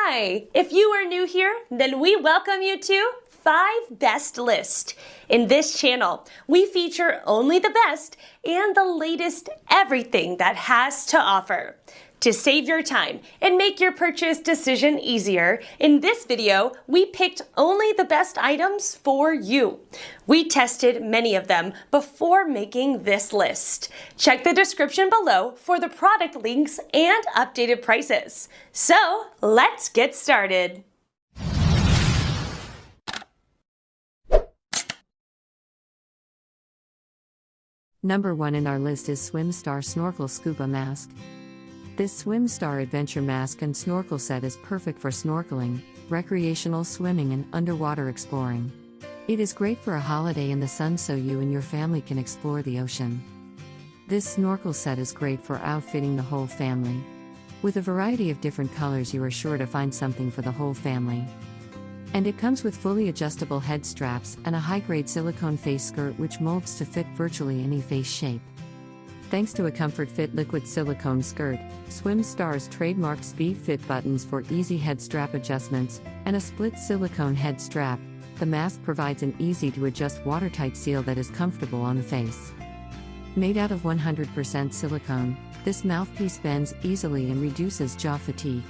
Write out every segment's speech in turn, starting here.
Hi! If you are new here, then we welcome you to 5 Best List. In this channel, we feature only the best and the latest everything that has to offer. To save your time and make your purchase decision easier, in this video, we picked only the best items for you. We tested many of them before making this list. Check the description below for the product links and updated prices. So, let's get started. Number 1 in our list is SwimStar Snorkel Scuba Mask. This SwimStar Adventure Mask and Snorkel set is perfect for snorkeling, recreational swimming and underwater exploring. It is great for a holiday in the sun so you and your family can explore the ocean. This snorkel set is great for outfitting the whole family. With a variety of different colors, you are sure to find something for the whole family. And it comes with fully adjustable head straps and a high-grade silicone face skirt which molds to fit virtually any face shape. Thanks to a Comfort Fit liquid silicone skirt, SwimStar's trademark Speed Fit buttons for easy head strap adjustments, and a split silicone head strap, the mask provides an easy-to-adjust watertight seal that is comfortable on the face. Made out of 100% silicone, this mouthpiece bends easily and reduces jaw fatigue.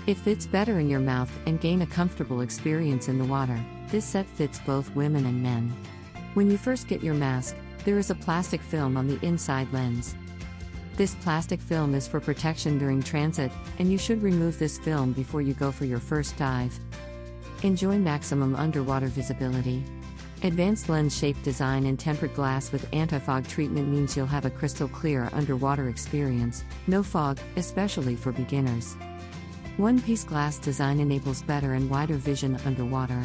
It fits better in your mouth and gain a comfortable experience in the water. This set fits both women and men. When you first get your mask, there is a plastic film on the inside lens. This plastic film is for protection during transit, and you should remove this film before you go for your first dive. Enjoy maximum underwater visibility. Advanced lens shape design and tempered glass with anti-fog treatment means you'll have a crystal clear underwater experience, no fog, especially for beginners. One-piece glass design enables better and wider vision underwater.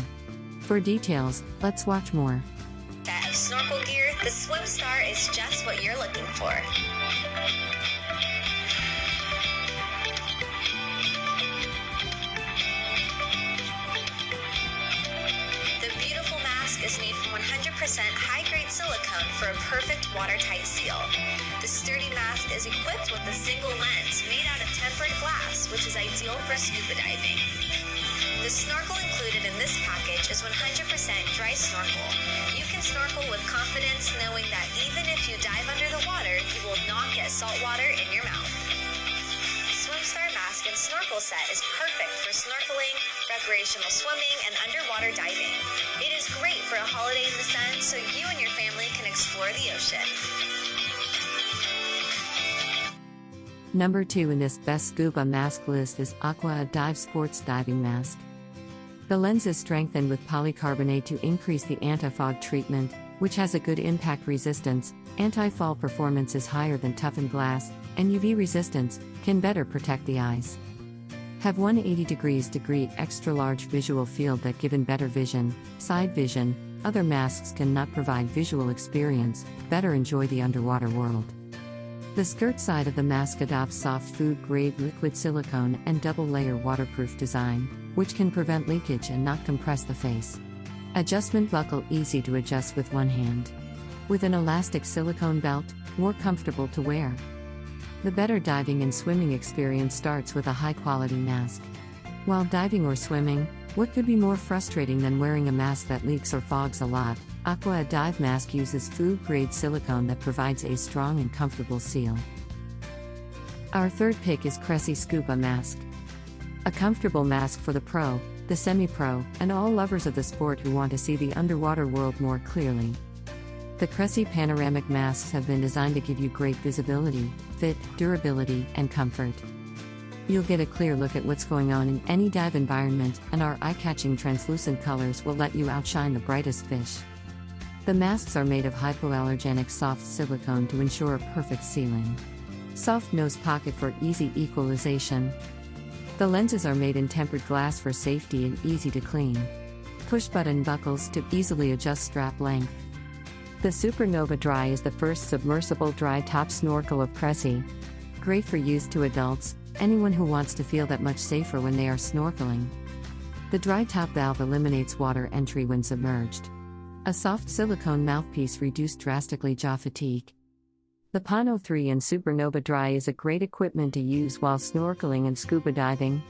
For details, let's watch more. Set of snorkel gear, the SwimStar is just what you're looking for. The beautiful mask is made from 100% high-grade silicone for a perfect watertight seal. The sturdy mask is equipped with a single lens made out of tempered glass, which is ideal for scuba diving. The snorkel included in this package is 100% dry snorkel. You can snorkel with confidence knowing that even if you dive under the water, you will not get salt water in your mouth. SwimStar mask and snorkel set is perfect for snorkeling, recreational swimming, and underwater diving. It is great for a holiday in the sun so you and your family can explore the ocean. Number 2 in this best scuba mask list is Aqua Dive Sports Diving Mask. The lens is strengthened with polycarbonate to increase the anti-fog treatment, which has a good impact resistance, anti-fall performance is higher than toughened glass, and UV resistance can better protect the eyes. Have 180° extra large visual field that given better vision, side vision, other masks cannot provide visual experience, better enjoy the underwater world. The skirt side of the mask adopts soft food-grade liquid silicone and double-layer waterproof design, which can prevent leakage and not compress the face. Adjustment buckle easy to adjust with one hand. With an elastic silicone belt, more comfortable to wear. The better diving and swimming experience starts with a high-quality mask. While diving or swimming, what could be more frustrating than wearing a mask that leaks or fogs a lot? Aqua Dive Mask uses food-grade silicone that provides a strong and comfortable seal. Our third pick is Cressi Scuba Mask. A comfortable mask for the pro, the semi-pro, and all lovers of the sport who want to see the underwater world more clearly. The Cressi Panoramic masks have been designed to give you great visibility, fit, durability, and comfort. You'll get a clear look at what's going on in any dive environment, and our eye-catching translucent colors will let you outshine the brightest fish. The masks are made of hypoallergenic soft silicone to ensure a perfect sealing. Soft nose pocket for easy equalization. The lenses are made in tempered glass for safety and easy to clean. Push-button buckles to easily adjust strap length. The Supernova Dry is the first submersible dry top snorkel of Cressi. Great for use to adults, anyone who wants to feel that much safer when they are snorkeling. The dry top valve eliminates water entry when submerged. A soft silicone mouthpiece reduced drastically jaw fatigue. The Pano 3 and Supernova Dry is a great equipment to use while snorkeling and scuba diving.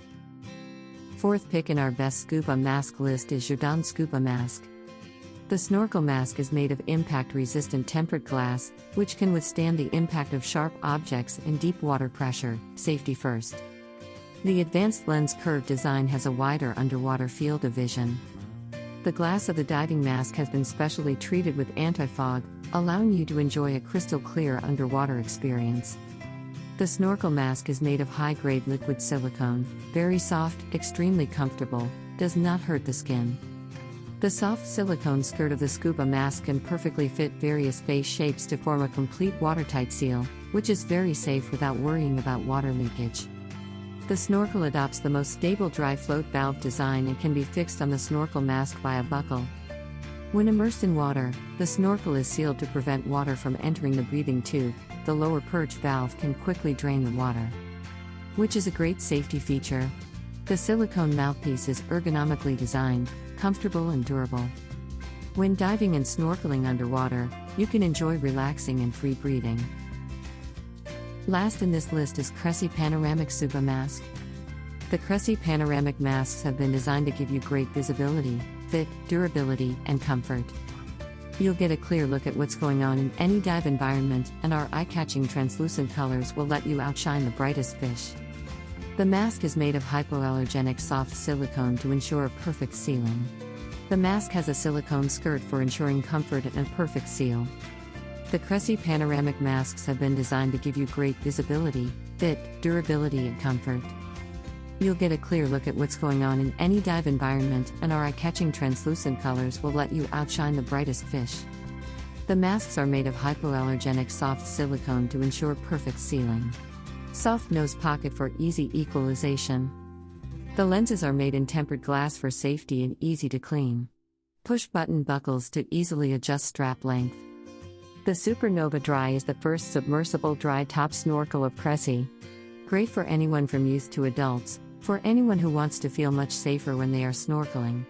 Fourth pick in our best scuba mask list is JARDIN Scuba Mask. The snorkel mask is made of impact-resistant tempered glass, which can withstand the impact of sharp objects and deep water pressure. Safety first. The advanced lens curve design has a wider underwater field of vision. The glass of the diving mask has been specially treated with anti-fog, allowing you to enjoy a crystal-clear underwater experience. The snorkel mask is made of high-grade liquid silicone, very soft, extremely comfortable, does not hurt the skin. The soft silicone skirt of the scuba mask can perfectly fit various face shapes to form a complete watertight seal, which is very safe without worrying about water leakage. The snorkel adopts the most stable dry float valve design and can be fixed on the snorkel mask by a buckle. When immersed in water, the snorkel is sealed to prevent water from entering the breathing tube. The lower perch valve can quickly drain the water, which is a great safety feature. The silicone mouthpiece is ergonomically designed, comfortable and durable. When diving and snorkeling underwater, you can enjoy relaxing and free breathing. Last in this list is Cressi Panoramic Suba Mask. The Cressi Panoramic masks have been designed to give you great visibility, fit, durability, and comfort. You'll get a clear look at what's going on in any dive environment, and our eye-catching translucent colors will let you outshine the brightest fish. The mask is made of hypoallergenic soft silicone to ensure a perfect sealing. The mask has a silicone skirt for ensuring comfort and a perfect seal. The Cressi Panoramic masks have been designed to give you great visibility, fit, durability, and comfort. You'll get a clear look at what's going on in any dive environment, and our eye-catching translucent colors will let you outshine the brightest fish. The masks are made of hypoallergenic soft silicone to ensure perfect sealing. Soft nose pocket for easy equalization. The lenses are made in tempered glass for safety and easy to clean. Push-button buckles to easily adjust strap length. The Supernova Dry is the first submersible dry top snorkel of Cressi. Great for anyone from youth to adults, for anyone who wants to feel much safer when they are snorkeling.